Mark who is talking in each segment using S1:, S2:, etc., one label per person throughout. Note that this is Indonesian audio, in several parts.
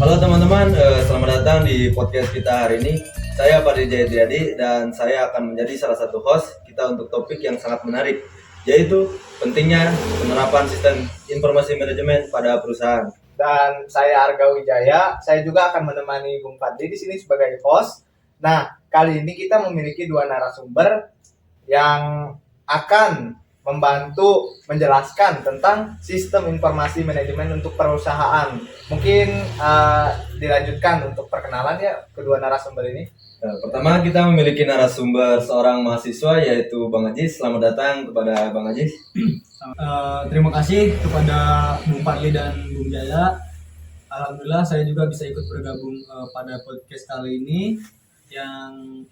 S1: Halo teman-teman, selamat datang di podcast kita hari ini. Saya Pak Jayadi dan saya akan menjadi salah satu host kita untuk topik yang sangat menarik, yaitu pentingnya penerapan sistem informasi manajemen pada perusahaan.
S2: Dan saya Arga Wijaya, saya juga akan menemani Bung Fadli di sini sebagai host. Nah, kali ini kita memiliki dua narasumber yang akan membantu menjelaskan tentang sistem informasi manajemen untuk perusahaan. Mungkin dilanjutkan untuk perkenalan ya kedua narasumber ini.
S1: Pertama kita memiliki narasumber seorang mahasiswa yaitu Bang Ajis. Selamat datang kepada Bang Ajis.
S3: Terima kasih kepada Bung Fadli dan Bung Jaya. Alhamdulillah saya juga bisa ikut bergabung pada podcast kali ini yang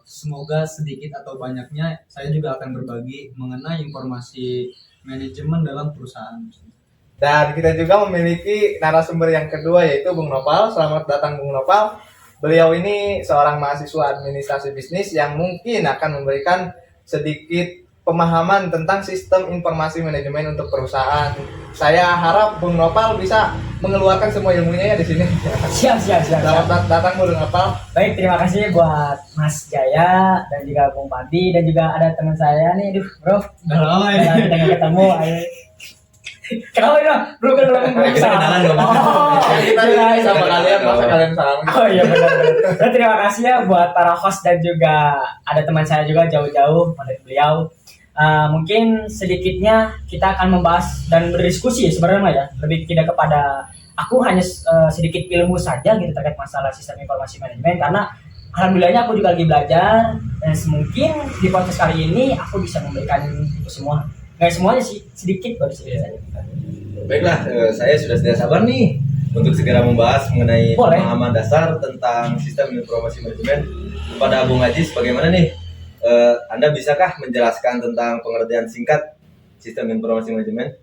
S3: semoga sedikit atau banyaknya saya juga akan berbagi mengenai informasi manajemen dalam perusahaan.
S2: Dan kita juga memiliki narasumber yang kedua yaitu Bung Nopal. Selamat datang Bung Nopal. Beliau ini seorang mahasiswa administrasi bisnis yang mungkin akan memberikan sedikit pemahaman tentang sistem informasi manajemen untuk perusahaan. Saya harap Bung Nopal bisa mengeluarkan semua ilmunya ya di sini.
S4: Siap.
S2: Selamat datang Bung Nopal.
S4: Baik, terima kasih buat Mas Jaya dan juga Bung Padi dan juga ada teman saya nih, bro.
S3: Udah lama ya.
S4: Kita nggak ketemu. Kenapa ya? Belum
S1: Kita kenalan dong.
S2: Kita ini sama kalian, masa kalian salam.
S4: Oh iya benar. Dan terima kasih ya buat para host dan juga ada teman saya juga jauh-jauh pada beliau. Mungkin sedikitnya kita akan membahas dan berdiskusi sebenarnya ya, lebih tidak kepada aku hanya sedikit ilmu saja gitu terkait masalah sistem informasi manajemen, karena alhamdulillahnya aku juga lagi belajar dan mungkin di podcast kali ini aku bisa memberikan itu semua, nggak semuanya sih, sedikit baru sedikit saja.
S1: Baiklah, saya sudah tidak sabar nih untuk segera membahas mengenai pemahaman dasar tentang sistem informasi manajemen kepada Bung Ajis. Bagaimana nih? Anda bisakah menjelaskan tentang pengertian singkat sistem informasi manajemen?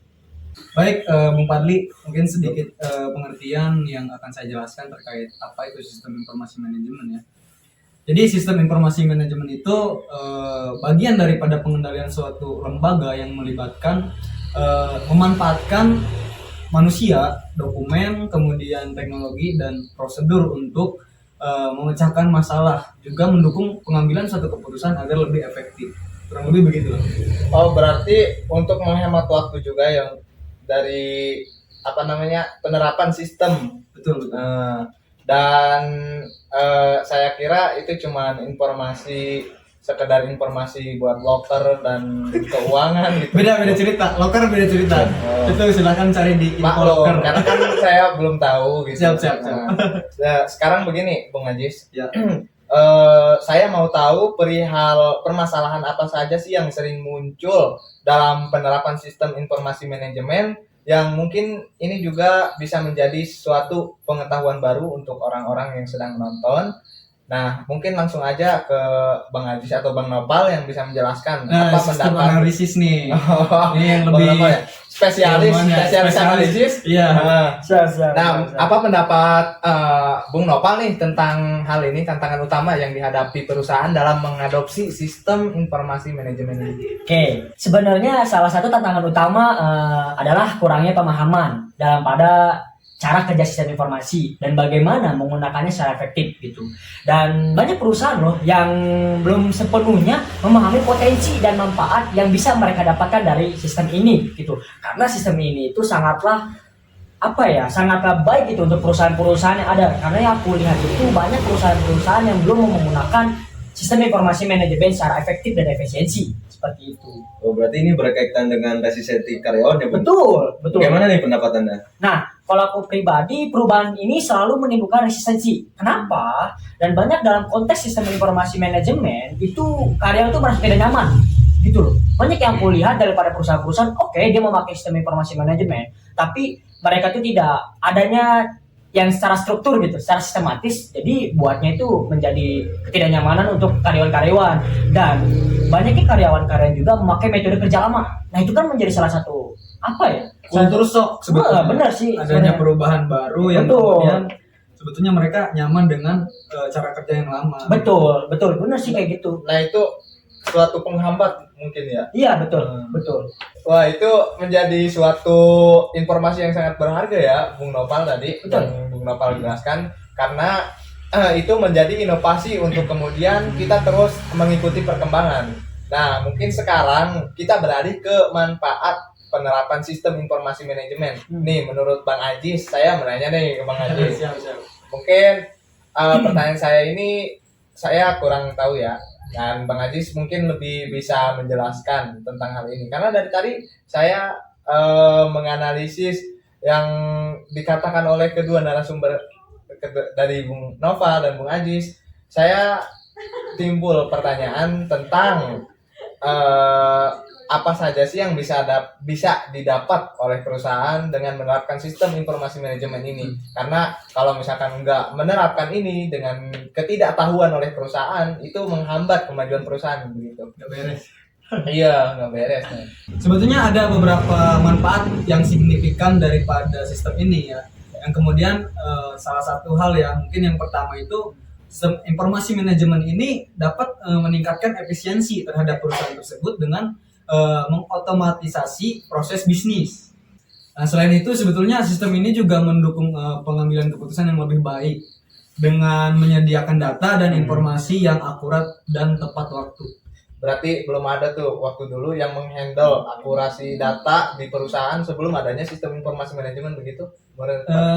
S3: Baik, Bung Fadli, mungkin sedikit pengertian yang akan saya jelaskan terkait apa itu sistem informasi manajemen ya. Jadi sistem informasi manajemen itu bagian daripada pengendalian suatu lembaga yang melibatkan memanfaatkan manusia, dokumen, kemudian teknologi dan prosedur untuk memecahkan masalah, juga mendukung pengambilan suatu keputusan agar lebih efektif. Kurang lebih begitu.
S2: Oh, berarti untuk menghemat waktu juga yang dari penerapan sistem.
S3: Betul.
S2: Dan saya kira itu cuman sekedar informasi buat loker dan keuangan gitu.
S3: Beda cerita. Loker beda cerita. Itu silakan cari di
S2: loker.
S3: loker.
S2: Karena kan saya belum tahu gitu.
S3: Siap.
S2: Nah, sekarang begini, Bung Ajis.
S3: Ya.
S2: Saya mau tahu perihal permasalahan apa saja sih yang sering muncul dalam penerapan sistem informasi manajemen yang mungkin ini juga bisa menjadi suatu pengetahuan baru untuk orang-orang yang sedang menonton. Nah, mungkin langsung aja ke Bang Ajis atau Bang Nopal yang bisa menjelaskan apa
S3: sistem
S2: pendapat
S3: analisis nih. Ini yang
S2: Bang
S3: lebih
S2: Nopal ya? Spesialis analisis.
S3: Iya.
S4: Siap.
S2: Nah, apa pendapat Bung Nopal nih tentang hal ini, tantangan utama yang dihadapi perusahaan dalam mengadopsi sistem informasi manajemen ini?
S4: Oke, sebenarnya salah satu tantangan utama adalah kurangnya pemahaman dalam pada cara kerja sistem informasi dan bagaimana menggunakannya secara efektif gitu. Dan banyak perusahaan loh yang belum sepenuhnya memahami potensi dan manfaat yang bisa mereka dapatkan dari sistem ini gitu. Karena sistem ini itu sangatlah baik gitu untuk perusahaan-perusahaan yang ada. Karena yang aku lihat itu banyak perusahaan-perusahaan yang belum menggunakan sistem informasi manajemen secara efektif dan efisiensi seperti itu.
S1: Oh, berarti ini berkaitan dengan resistensi karyawan ya, Bu?
S4: Betul.
S1: Bagaimana nih pendapat Anda?
S4: Nah, kalau aku pribadi, perubahan ini selalu menimbulkan resistensi. Kenapa? Dan banyak dalam konteks sistem informasi manajemen itu karyawan itu merasa tidak nyaman, gitu loh. Banyak yang aku lihat daripada perusahaan-perusahaan, oke, dia memakai sistem informasi manajemen, tapi mereka itu tidak adanya yang secara struktur gitu, secara sistematis, jadi buatnya itu menjadi ketidaknyamanan untuk karyawan-karyawan. Dan banyaknya karyawan-karyawan juga memakai metode kerja lama. Nah, itu kan menjadi salah satu
S3: kultur shock sebetulnya.
S4: Benar sih.
S3: Adanya perubahan baru yang
S4: Betul.
S3: kemudian sebetulnya mereka nyaman dengan cara kerja yang lama.
S4: Betul, benar sih kayak gitu.
S2: Nah, itu suatu penghambat mungkin ya.
S4: Iya, betul, betul.
S2: Wah, itu menjadi suatu informasi yang sangat berharga ya, Bung Nopal tadi.
S4: Betul.
S2: Yang Bung Nopal jelaskan, karena itu menjadi inovasi untuk kemudian kita terus mengikuti perkembangan. Nah, mungkin sekarang kita beralih ke manfaat penerapan sistem informasi manajemen. Nih, menurut Bang Ajis, saya menanya nih ke Bang Ajis.
S3: Siap.
S2: Mungkin pertanyaan saya ini saya kurang tahu ya. Dan Bang Ajis mungkin lebih bisa menjelaskan tentang hal ini. Karena dari tadi saya menganalisis yang dikatakan oleh kedua narasumber dari Bung Nova dan Bung Ajis, saya timbul pertanyaan tentang apa saja sih yang bisa didapat oleh perusahaan dengan menerapkan sistem informasi manajemen ini. Karena kalau misalkan nggak menerapkan ini dengan ketidaktahuan oleh perusahaan, itu menghambat kemajuan perusahaan begitu.
S3: Nggak beres.
S2: Iya, nggak beres.
S3: Sebetulnya ada beberapa manfaat yang signifikan daripada sistem ini ya. Yang kemudian salah satu hal yang mungkin yang pertama itu sistem informasi manajemen ini dapat meningkatkan efisiensi terhadap perusahaan tersebut dengan mengotomatisasi proses bisnis. Nah, selain itu sebetulnya sistem ini juga mendukung pengambilan keputusan yang lebih baik dengan menyediakan data dan informasi yang akurat dan tepat waktu.
S2: Berarti belum ada tuh waktu dulu yang menghandle akurasi data di perusahaan sebelum adanya sistem informasi manajemen begitu?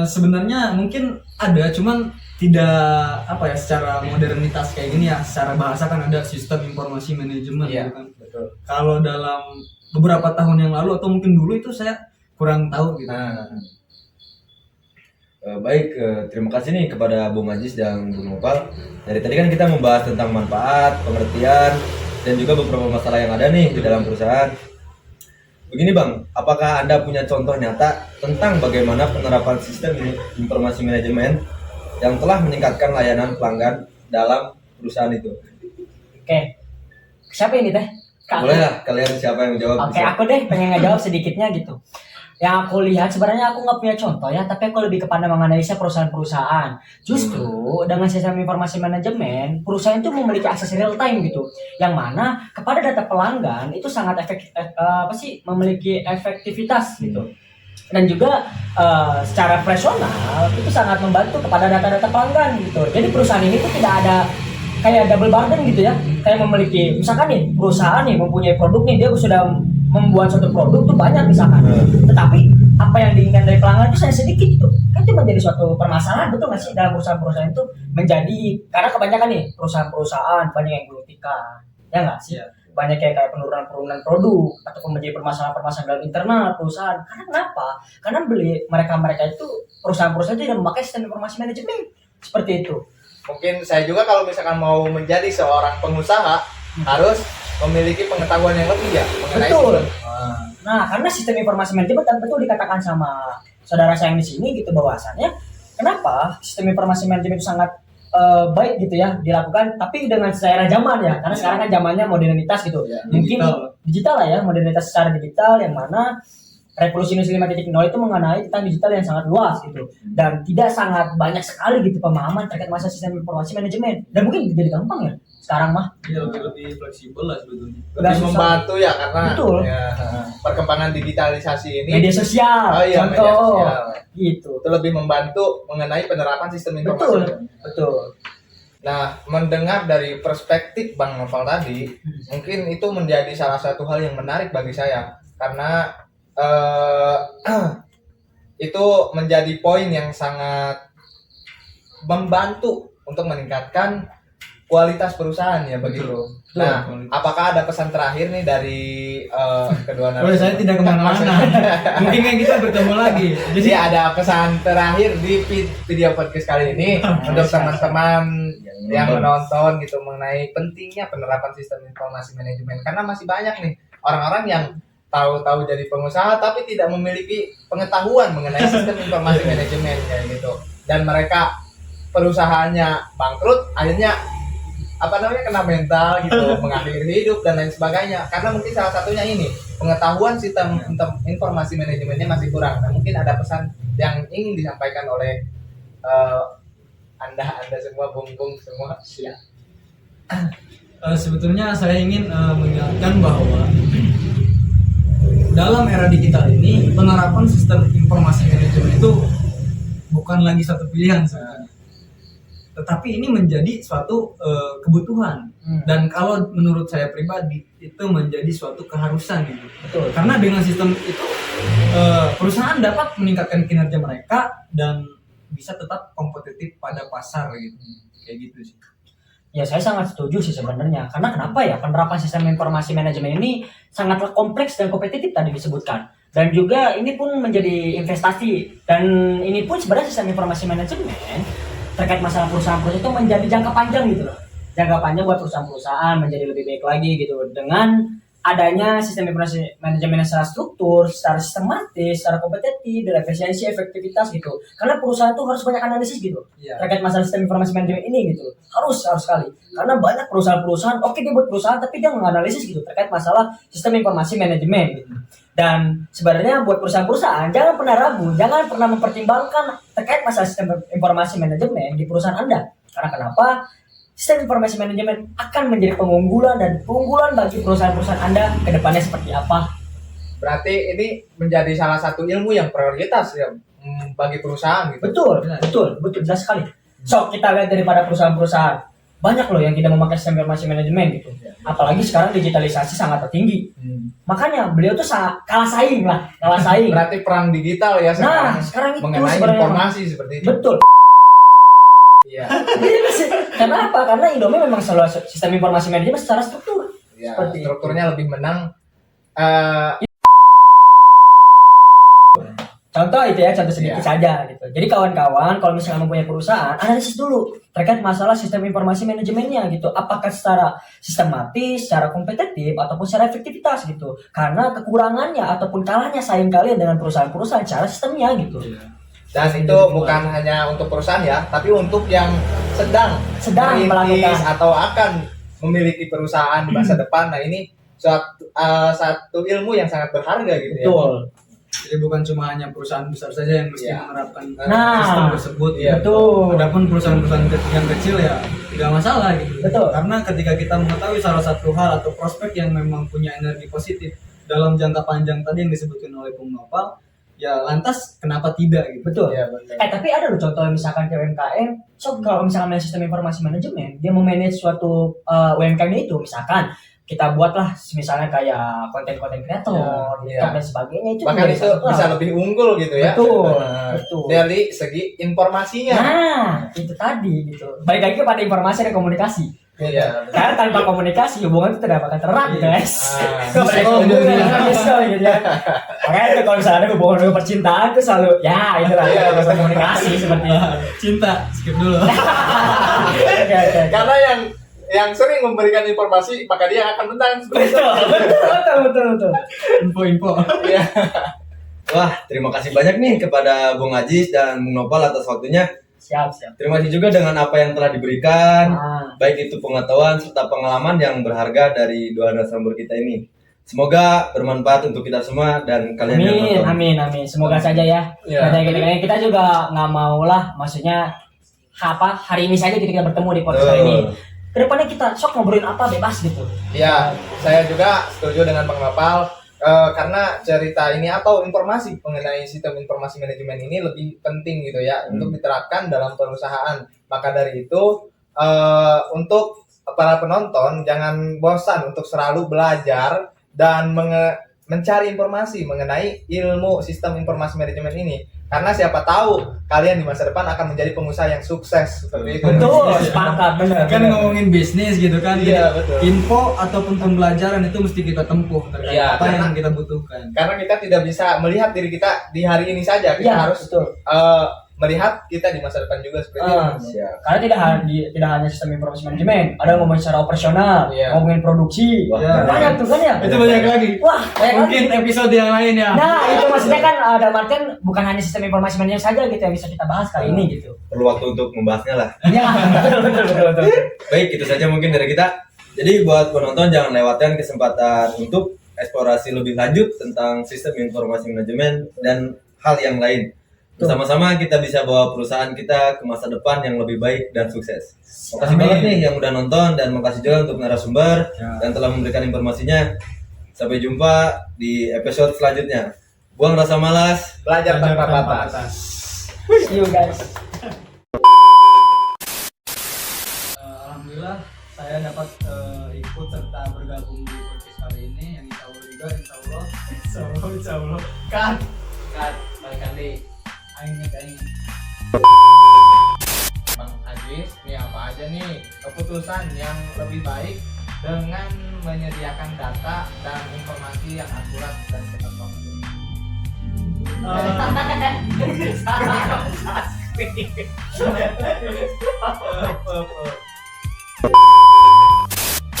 S3: Sebenarnya mungkin ada, cuman tidak secara modernitas kayak gini ya. Secara bahasa kan ada sistem informasi manajemen,
S2: Iya,
S3: gitu kan.
S2: betul.
S3: Kalau dalam beberapa tahun yang lalu atau mungkin dulu itu saya kurang tahu gitu.
S1: Baik, terima kasih nih kepada Bung Ajis dan Bung Nopal. Dari tadi kan kita membahas tentang manfaat, pengertian, dan juga beberapa masalah yang ada nih di dalam perusahaan. Begini Bang, apakah Anda punya contoh nyata tentang bagaimana penerapan sistem informasi manajemen yang telah meningkatkan layanan pelanggan dalam perusahaan itu?
S4: Oke. Siapa ini teh? Kak.
S1: Boleh lah, kalian siapa yang jawab?
S4: Oke, aku deh pengen ngejawab sedikitnya gitu. Yang aku lihat sebenarnya aku nggak punya contoh ya, tapi aku lebih kepada menganalisa perusahaan-perusahaan. Justru dengan sistem informasi manajemen, perusahaan itu memiliki akses real time gitu, yang mana kepada data pelanggan itu sangat memiliki efektivitas gitu. Dan juga secara operasional itu sangat membantu kepada data-data pelanggan gitu. Jadi perusahaan ini tuh tidak ada kayak double burden gitu ya, kayak memiliki misalkan nih perusahaan nih mempunyai produk nih, dia sudah membuat suatu produk tuh banyak misalkan, tetapi apa yang diinginkan dari pelanggan itu saya sedikit gitu, kan itu menjadi suatu permasalahan, betul nggak sih dalam perusahaan-perusahaan itu menjadi, karena kebanyakan nih perusahaan-perusahaan banyak yang gulung tikar, ya nggak sih, banyak kayak penurunan produk ataupun menjadi permasalahan-permasalahan dalam internal perusahaan. Karena kenapa? Karena mereka itu perusahaan-perusahaan itu tidak memakai sistem informasi manajemen seperti itu.
S2: Mungkin saya juga kalau misalkan mau menjadi seorang pengusaha harus memiliki pengetahuan yang lebih ya mengenai
S4: Betul.
S2: sistem.
S4: Nah, karena sistem informasi manajemen dan betul dikatakan sama saudara saya yang di sini gitu bahwasannya kenapa sistem informasi manajemen itu sangat baik gitu ya dilakukan, tapi dengan secara zaman ya, karena sekarang kan zamannya modernitas gitu, mungkin digital lah ya, modernitas secara digital yang mana revolusi industri 5.0 itu mengenai tentang digital yang sangat luas gitu, dan tidak sangat banyak sekali gitu pemahaman terkait masa sistem informasi manajemen, dan mungkin jadi gampang ya sekarang mah.
S3: Iya, lebih fleksibel lah sebetulnya.
S2: Lebih membantu ya karena
S4: Betul.
S2: Ya, perkembangan digitalisasi ini
S4: Media sosial,
S2: media
S4: contoh
S2: sosial.
S4: gitu.
S2: Itu lebih membantu mengenai penerapan sistem informasi.
S4: Betul.
S2: Nah, mendengar dari perspektif Bang Noval tadi, mungkin itu menjadi salah satu hal yang menarik bagi saya karena itu menjadi poin yang sangat membantu untuk meningkatkan kualitas perusahaan ya begitu. Nah, apakah ada pesan terakhir nih dari kedua narasumber?
S3: Saya tidak kemana-mana. Mungkin kan kita bertemu lagi.
S2: Jadi ada pesan terakhir di video podcast kali ini untuk teman-teman yang menonton gitu mengenai pentingnya penerapan sistem informasi manajemen, karena masih banyak nih orang-orang yang tahu-tahu jadi pengusaha tapi tidak memiliki pengetahuan mengenai sistem informasi manajemen kayak gitu, dan mereka perusahaannya bangkrut, akhirnya kena mental gitu, mengakhiri hidup dan lain sebagainya, karena mungkin salah satunya ini pengetahuan sistem informasi manajemennya masih kurang. Nah, mungkin ada pesan yang ingin disampaikan oleh anda semua, bung semua.
S3: Sebetulnya saya ingin mengingatkan bahwa dalam era digital ini penerapan sistem informasi manajemen itu bukan lagi satu pilihan sebenarnya, tetapi ini menjadi suatu kebutuhan. Dan kalau menurut saya pribadi itu menjadi suatu keharusan gitu.
S4: Betul.
S3: Karena dengan sistem itu perusahaan dapat meningkatkan kinerja mereka dan bisa tetap kompetitif pada pasar gitu. Kayak gitu sih.
S4: Ya saya sangat setuju sih sebenarnya. Karena kenapa ya penerapan sistem informasi manajemen ini sangatlah kompleks dan kompetitif tadi disebutkan. Dan juga ini pun menjadi investasi. Dan ini pun sebenarnya sistem informasi manajemen terkait masalah perusahaan-perusahaan itu menjadi jangka panjang gitu loh. Jangka panjang buat perusahaan-perusahaan menjadi lebih baik lagi gitu. Dengan adanya sistem informasi manajemen yang secara struktur, secara sistematis, secara kompetitif, dan efisiensi, efektivitas gitu. Karena perusahaan itu harus banyak analisis gitu. Terkait masalah sistem informasi manajemen ini gitu. Harus sekali. Karena banyak perusahaan-perusahaan, oke dia buat perusahaan tapi dia menganalisis gitu terkait masalah sistem informasi manajemen gitu. Dan sebenarnya buat perusahaan-perusahaan jangan pernah ragu, jangan pernah mempertimbangkan terkait masalah sistem informasi manajemen di perusahaan Anda. Karena kenapa? Sistem informasi manajemen akan menjadi pengunggulan dan keunggulan bagi perusahaan-perusahaan Anda ke depannya seperti apa.
S2: Berarti ini menjadi salah satu ilmu yang prioritas ya bagi perusahaan gitu.
S4: Betul, jelas sekali. So, kita lihat daripada perusahaan-perusahaan. Banyak loh yang tidak memakai sistem informasi manajemen gitu. Apalagi sekarang digitalisasi sangat tertinggi. Makanya beliau tuh kalah saing.
S2: Berarti perang digital ya sekarang.
S4: Nah, sekarang itu
S2: mengenai
S4: sebenarnya
S2: informasi seperti itu.
S4: betul.
S2: Iya.
S4: Kenapa? Karena Indomie memang selalu sistem informasi manajemen secara struktur.
S2: Ya,
S4: Seperti
S2: strukturnya lebih menang.
S4: Contoh itu ya, contoh sedikit saja gitu. Jadi kawan-kawan kalau misalnya mempunyai perusahaan, analisis dulu terkait masalah sistem informasi manajemennya gitu. Apakah secara sistematis, secara kompetitif ataupun secara efektivitas gitu. Karena kekurangannya ataupun kalahnya saing kalian dengan perusahaan-perusahaan secara sistemnya gitu.
S2: Dan itu bukan hanya untuk perusahaan ya, tapi untuk yang sedang
S4: melakukan
S2: atau akan memiliki perusahaan di masa depan. Nah ini satu ilmu yang sangat berharga gitu ya.
S4: Betul.
S3: Jadi bukan cuma hanya perusahaan besar saja yang mesti menerapkan
S4: Nah,
S3: sistem tersebut.
S4: Betul.
S3: Adapun perusahaan-perusahaan yang kecil ya tidak masalah gitu.
S4: Betul.
S3: Karena ketika kita mengetahui salah satu hal atau prospek yang memang punya energi positif dalam jangka panjang tadi yang disebutkan oleh Bung Nopal, ya lantas kenapa tidak gitu.
S4: Betul.
S2: Ya, betul.
S4: Tapi ada loh contoh misalkan ke UMKM. So kalau misalkan sistem informasi manajemen, dia memanage suatu UMKM itu, misalkan kita buatlah misalnya kayak konten-konten kreator, TikTok dan sebagainya itu.
S2: Bahkan itu bisa lebih unggul gitu ya.
S4: Betul.
S2: Dari segi informasinya.
S4: Nah, itu tadi gitu. Balik lagi kepada informasi dan komunikasi.
S2: Iya.
S4: Karena tanpa komunikasi hubungan itu tidak akan erat, guys. Gitu ya. Makanya itu kalau misalnya ada hubungan percintaan itu selalu ya itulah komunikasi seperti itu.
S3: Cinta, skip dulu.
S4: Oke.
S2: Karena yang sering memberikan informasi maka dia akan menang.
S4: Betul.
S3: Info-info.
S2: Iya.
S1: Wah, terima kasih banyak nih kepada Bung Ajis dan Bung Nopal atas waktunya.
S4: Siap.
S1: Terima kasih juga dengan apa yang telah diberikan, baik itu pengetahuan serta pengalaman yang berharga dari dua narasumber kita ini. Semoga bermanfaat untuk kita semua dan kalian yang nonton.
S4: Amin. Semoga saja ya. Kita juga nggak mau lah, maksudnya hari ini saja kita bertemu di podcast hari ini. Kedepannya kita sok ngobrolin apa bebas gitu.
S2: Ya, saya juga setuju dengan Bang Nopal. Karena cerita ini atau informasi mengenai sistem informasi manajemen ini lebih penting gitu ya untuk diterapkan dalam perusahaan. Maka dari itu untuk para penonton jangan bosan untuk selalu belajar dan mencari informasi mengenai ilmu sistem informasi manajemen ini. Karena siapa tahu kalian di masa depan akan menjadi pengusaha yang sukses seperti itu.
S4: Betul, sepakat benar.
S3: Kan ngomongin bisnis gitu kan.
S2: Iya, betul.
S3: Info ataupun pembelajaran itu mesti kita tempuh terkait apa yang kita butuhkan.
S2: Karena kita tidak bisa melihat diri kita di hari ini saja. Kita harus melihat kita di masa depan juga seperti itu.
S4: Karena tidak hanya sistem informasi manajemen, ada ngomongin secara operasional, ngomongin produksi, banyak tuh kan ya.
S3: Itu banyak lagi.
S4: Wah, banyak
S3: mungkin
S4: lagi.
S3: Episode yang lain ya.
S4: Nah, itu maksudnya kan dalam artian bukan hanya sistem informasi manajemen saja gitu yang bisa kita bahas kali ini gitu.
S1: Perlu waktu untuk membahasnya lah.
S4: Ya, betul.
S1: Baik, itu saja mungkin dari kita. Jadi buat penonton jangan lewatkan kesempatan untuk eksplorasi lebih lanjut tentang sistem informasi manajemen dan hal yang lain. Bersama-sama kita bisa bawa perusahaan kita ke masa depan yang lebih baik dan sukses. Makasih
S3: Amin.
S1: banget nih yang udah nonton dan makasih juga untuk narasumber
S3: Ya.
S1: yang telah memberikan informasinya. Sampai jumpa di episode selanjutnya. Buang rasa malas.
S2: Belajar tanpa batas.
S4: See you guys.
S3: Alhamdulillah saya dapat ikut serta bergabung di podcast kali ini yang insya Allah juga insya Allah
S2: Kan balik kali
S3: aing
S2: Bang Ajis, nih apa aja nih keputusan yang lebih baik dengan menyediakan data dan informasi yang akurat dan cepat banget.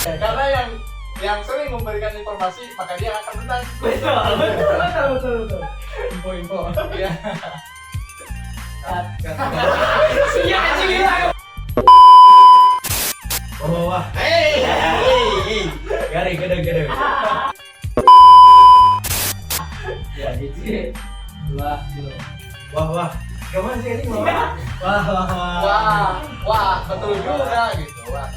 S2: Karena yang sering memberikan informasi maka dia akan menang.
S3: betul info
S2: Iya.
S1: Wah. Garing, gedeng.
S4: Ya, gitu.
S1: Wah. Gimana sih ini? Wah.
S2: Wah, betul juga gitu. Wah.